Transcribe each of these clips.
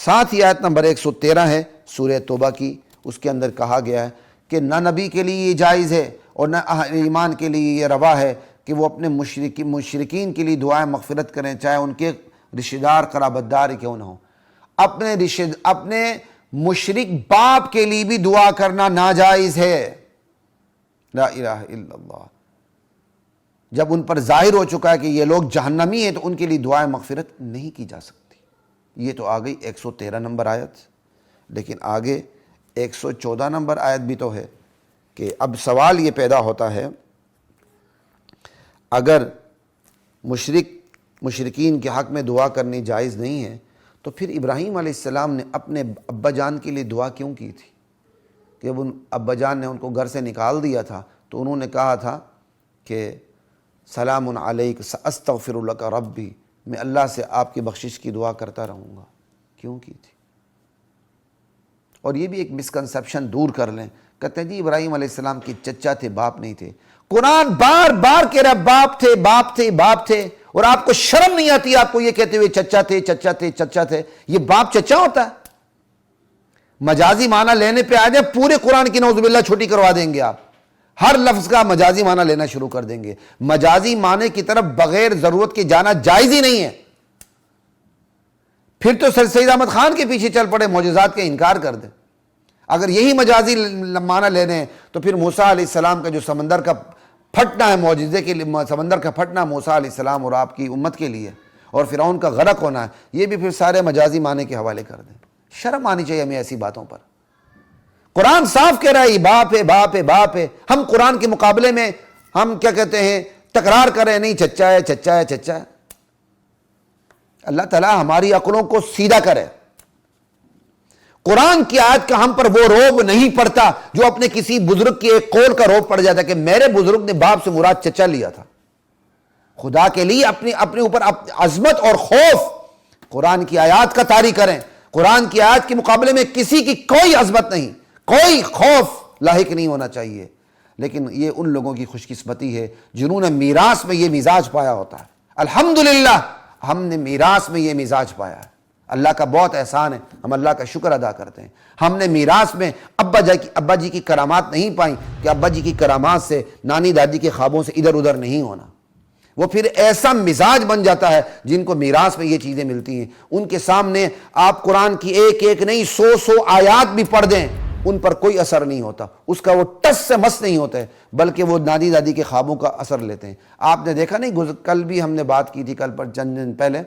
ساتھ ہی آیت نمبر 113 ہے سورہ توبہ کی، اس کے اندر کہا گیا ہے کہ نہ نبی کے لیے یہ جائز ہے اور نہ اہل ایمان کے لیے یہ روا ہے کہ وہ اپنے مشرکین کے لیے دعائیں مغفرت کریں، چاہے ان کے رشتہ دار قرابت دار کیوں نہ ہوں۔ اپنے مشرک باپ کے لیے بھی دعا کرنا ناجائز ہے۔ لا الہ الا اللہ۔ جب ان پر ظاہر ہو چکا ہے کہ یہ لوگ جہنمی ہیں تو ان کے لیے دعائیں مغفرت نہیں کی جا سکتی۔ یہ تو آ گئی 113 نمبر آیت، لیکن آگے 114 نمبر آیت بھی تو ہے کہ اب سوال یہ پیدا ہوتا ہے، اگر مشرکین کے حق میں دعا کرنی جائز نہیں ہے تو پھر ابراہیم علیہ السلام نے اپنے ابا جان کے لیے دعا کیوں کی تھی؟ کہ جب ان ابا جان نے ان کو گھر سے نکال دیا تھا تو انہوں نے کہا تھا کہ سلام علیک ساستغفر لک ربی، میں اللہ سے آپ کی بخشش کی دعا کرتا رہوں گا، کیوں کی تھی؟ اور یہ بھی ایک مسکنسیپشن دور کر لیں، کہتے ہیں جی ابراہیم علیہ السلام کی چچا تھے، باپ نہیں تھے۔ قرآن بار بار کہہ رہا باپ تھے باپ تھے باپ تھے، اور آپ کو شرم نہیں آتی آپ کو یہ کہتے ہوئے چچا تھے چچا تھے چچا تھے؟ یہ باپ چچا ہوتا ہے؟ مجازی معنی لینے پہ آ جائے پورے قرآن کی نعوذ باللہ چھوٹی کروا دیں گے آپ، ہر لفظ کا مجازی معنی لینا شروع کر دیں گے۔ مجازی معنی کی طرف بغیر ضرورت کے جانا جائز ہی نہیں ہے۔ پھر تو سر سید احمد خان کے پیچھے چل پڑے، معجزات کا انکار کر دیں۔ اگر یہی مجازی معنی لینے ہیں تو پھر موسیٰ علیہ السلام کا جو سمندر کا پھٹنا ہے معجزے کے لیے، سمندر کا پھٹنا موسیٰ علیہ السلام اور آپ کی امت کے لیے، اور فرعون کا غرق ہونا ہے، یہ بھی پھر سارے مجازی معنی کے حوالے کر دیں۔ شرم آنی چاہیے ہمیں ایسی باتوں پر۔ قرآن صاف کہہ رہا ہے یہ باپ ہے باپ ہے باپ ہے، ہم قرآن کے مقابلے میں ہم کیا کہتے ہیں تکرار کریں، نہیں چچا ہے چچا ہے چچا ہے۔ اللہ تعالیٰ ہماری عقلوں کو سیدھا کرے۔ قرآن کی آیت کا ہم پر وہ روب نہیں پڑتا جو اپنے کسی بزرگ کے ایک قول کا روب پڑ جاتا ہے کہ میرے بزرگ نے باپ سے مراد چچا لیا تھا۔ خدا کے لیے اپنے اوپر عظمت اور خوف قرآن کی آیات کا طاری کریں۔ قرآن کی آیات کے مقابلے میں کسی کی کوئی عظمت نہیں، کوئی خوف لاحق نہیں ہونا چاہیے۔ لیکن یہ ان لوگوں کی خوش قسمتی ہے جنہوں نے میراث میں یہ مزاج پایا ہوتا ہے۔ الحمدللہ ہم نے میراث میں یہ مزاج پایا ہے، اللہ کا بہت احسان ہے، ہم اللہ کا شکر ادا کرتے ہیں۔ ہم نے میراث میں ابا جی کی کرامات نہیں پائیں کہ ابا جی کی کرامات سے، نانی دادی کے خوابوں سے ادھر ادھر نہیں ہونا۔ وہ پھر ایسا مزاج بن جاتا ہے جن کو میراث میں یہ چیزیں ملتی ہیں، ان کے سامنے آپ قرآن کی ایک ایک نہیں 100 آیات بھی پڑھ دیں، ان پر کوئی اثر نہیں ہوتا، اس کا وہ ٹس سے مس نہیں ہوتا ہے، بلکہ وہ نانی دادی کے خوابوں کا اثر لیتے ہیں۔ آپ نے دیکھا نہیں، کل بھی ہم نے بات کی تھی، کل پر چند دن پہلے،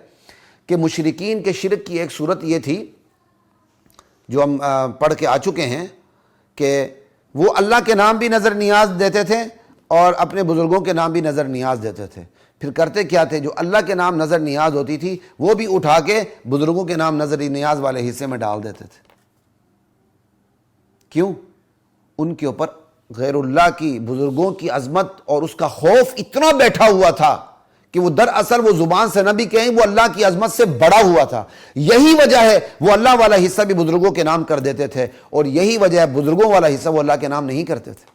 کہ مشرکین کے شرک کی ایک صورت یہ تھی جو ہم پڑھ کے آ چکے ہیں کہ وہ اللہ کے نام بھی نظر نیاز دیتے تھے اور اپنے بزرگوں کے نام بھی نظر نیاز دیتے تھے۔ پھر کرتے کیا تھے؟ جو اللہ کے نام نظر نیاز ہوتی تھی وہ بھی اٹھا کے بزرگوں کے نام نظر نیاز والے حصے میں ڈال دیتے تھے۔ کیوں؟ ان کے اوپر غیر اللہ کی، بزرگوں کی عظمت اور اس کا خوف اتنا بیٹھا ہوا تھا کہ وہ دراصل وہ زبان سے نہ بھی کہیں، وہ اللہ کی عظمت سے بڑا ہوا تھا۔ یہی وجہ ہے وہ اللہ والا حصہ بھی بزرگوں کے نام کر دیتے تھے، اور یہی وجہ ہے بزرگوں والا حصہ وہ اللہ کے نام نہیں کرتے تھے۔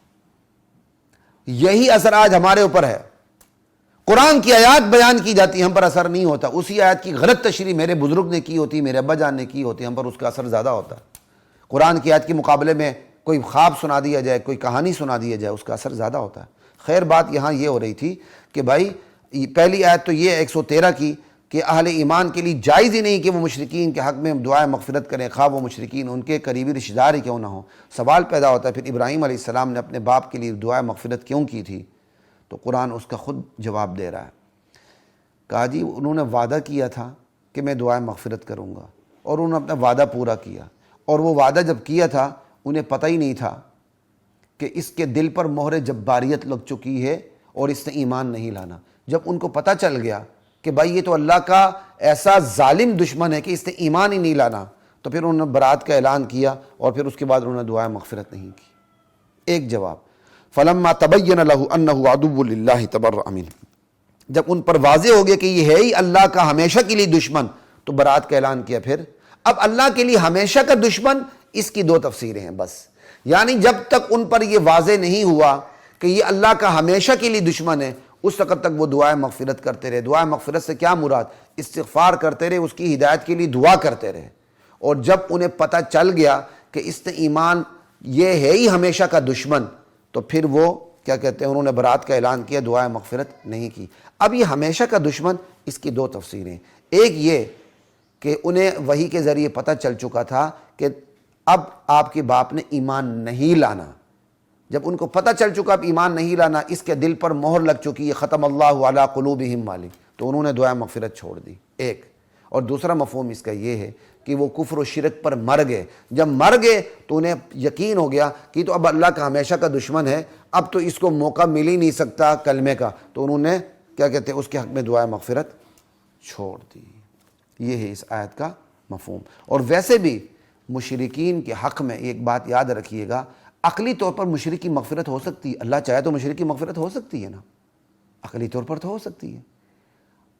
یہی اثر آج ہمارے اوپر ہے۔ قرآن کی آیات بیان کی جاتی، ہم پر اثر نہیں ہوتا۔ اسی آیات کی غلط تشریح میرے بزرگ نے کی ہوتی، میرے ابا جان نے کی ہوتی، ہم پر اس کا اثر زیادہ ہوتا ہے۔ قرآن کی آیت کے مقابلے میں کوئی خواب سنا دیا جائے، کوئی کہانی سنا دیا جائے، اس کا اثر زیادہ ہوتا ہے۔ خیر بات یہاں یہ ہو رہی تھی کہ بھائی پہلی آیت تو یہ 113 کی کہ اہل ایمان کے لیے جائز ہی نہیں کہ وہ مشرکین کے حق میں دعائیں مغفرت کریں، خواہ وہ مشرکین ان کے قریبی رشتہ دار ہی کیوں نہ ہوں۔ سوال پیدا ہوتا ہے پھر ابراہیم علیہ السلام نے اپنے باپ کے لیے دعائیں مغفرت کیوں کی تھی؟ تو قرآن اس کا خود جواب دے رہا ہے۔ کہا جی انہوں نے وعدہ کیا تھا کہ میں دعائیں مغفرت کروں گا، اور انہوں نے اپنا وعدہ پورا کیا، اور وہ وعدہ جب کیا تھا انہیں پتہ ہی نہیں تھا کہ اس کے دل پر مہر جباریت لگ چکی ہے اور اس نے ایمان نہیں لانا۔ جب ان کو پتہ چل گیا کہ بھائی یہ تو اللہ کا ایسا ظالم دشمن ہے کہ اس نے ایمان ہی نہیں لانا، تو پھر انہوں نے برات کا اعلان کیا، اور پھر اس کے بعد انہوں نے دعائیں مغفرت نہیں کی۔ ایک جواب، فلما تبین لہ انہ عدو للہ تبرأ منہ، جب ان پر واضح ہو گیا کہ یہ ہے ہی اللہ کا ہمیشہ کے لیے دشمن، تو برات کا اعلان کیا۔ پھر اب اللہ کے لیے ہمیشہ کا دشمن، اس کی 2 تفسیریں ہیں بس، یعنی جب تک ان پر یہ واضح نہیں ہوا کہ یہ اللہ کا ہمیشہ کے لیے دشمن ہے، اس وقت تک وہ دعائیں مغفرت کرتے رہے۔ دعائیں مغفرت سے کیا مراد؟ استغفار کرتے رہے، اس کی ہدایت کے لیے دعا کرتے رہے، اور جب انہیں پتہ چل گیا کہ اس نے ایمان یہ ہے ہی ہمیشہ کا دشمن، تو پھر وہ کیا کہتے ہیں، انہوں نے برات کا اعلان کیا، دعائے مغفرت نہیں کی۔ اب یہ ہمیشہ کا دشمن، اس کی دو تفسیریں، ایک یہ کہ انہیں وحی کے ذریعے پتہ چل چکا تھا کہ اب آپ کے باپ نے ایمان نہیں لانا، جب ان کو پتہ چل چکا اب ایمان نہیں لانا، اس کے دل پر مہر لگ چکی ہے ختم اللہ علی قلوبہم والی، تو انہوں نے دعائے مغفرت چھوڑ دی، ایک۔ اور دوسرا مفہوم اس کا یہ ہے کہ وہ کفر و شرک پر مر گئے، جب مر گئے تو انہیں یقین ہو گیا کہ تو اب اللہ کا ہمیشہ کا دشمن ہے، اب تو اس کو موقع مل ہی نہیں سکتا کلمے کا، تو انہوں نے کیا کہتے ہیں اس کے حق میں دعائے مغفرت چھوڑ دی۔ یہ ہے اس آیت کا مفہوم۔ اور ویسے بھی مشرکین کے حق میں ایک بات یاد رکھیے گا، عقلی طور پر مشرک کی مغفرت ہو سکتی ہے، اللہ چاہے تو مشرک کی مغفرت ہو سکتی ہے نا، عقلی طور پر تو ہو سکتی ہے،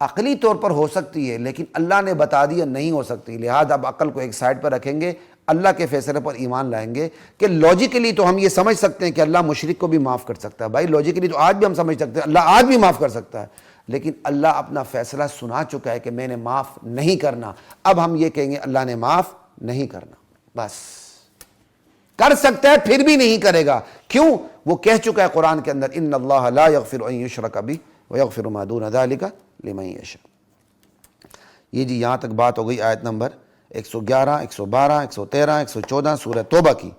عقلی طور پر ہو سکتی ہے، لیکن اللہ نے بتا دیا نہیں ہو سکتی، لہذا اب عقل کو ایک سائڈ پر رکھیں گے، اللہ کے فیصلے پر ایمان لائیں گے کہ لاجیکلی تو ہم یہ سمجھ سکتے ہیں کہ اللہ مشرک کو بھی معاف کر سکتا ہے، بھائی لاجیکلی تو آج بھی ہم سمجھ سکتے ہیں اللہ آج بھی معاف کر سکتا ہے، لیکن اللہ اپنا فیصلہ سنا چکا ہے کہ میں نے معاف نہیں کرنا، اب ہم یہ کہیں گے اللہ نے معاف نہیں کرنا، بس کر سکتا ہے پھر بھی نہیں کرے گا، کیوں؟ وہ کہہ چکا ہے قرآن کے اندر ان اللہ لا یغفر ان یشرک بہ ویغفر ما دون ذلک لمن یشاء۔ یہ جی یہاں تک بات ہو گئی آیت نمبر 111 112 113 114 سورہ توبہ کی۔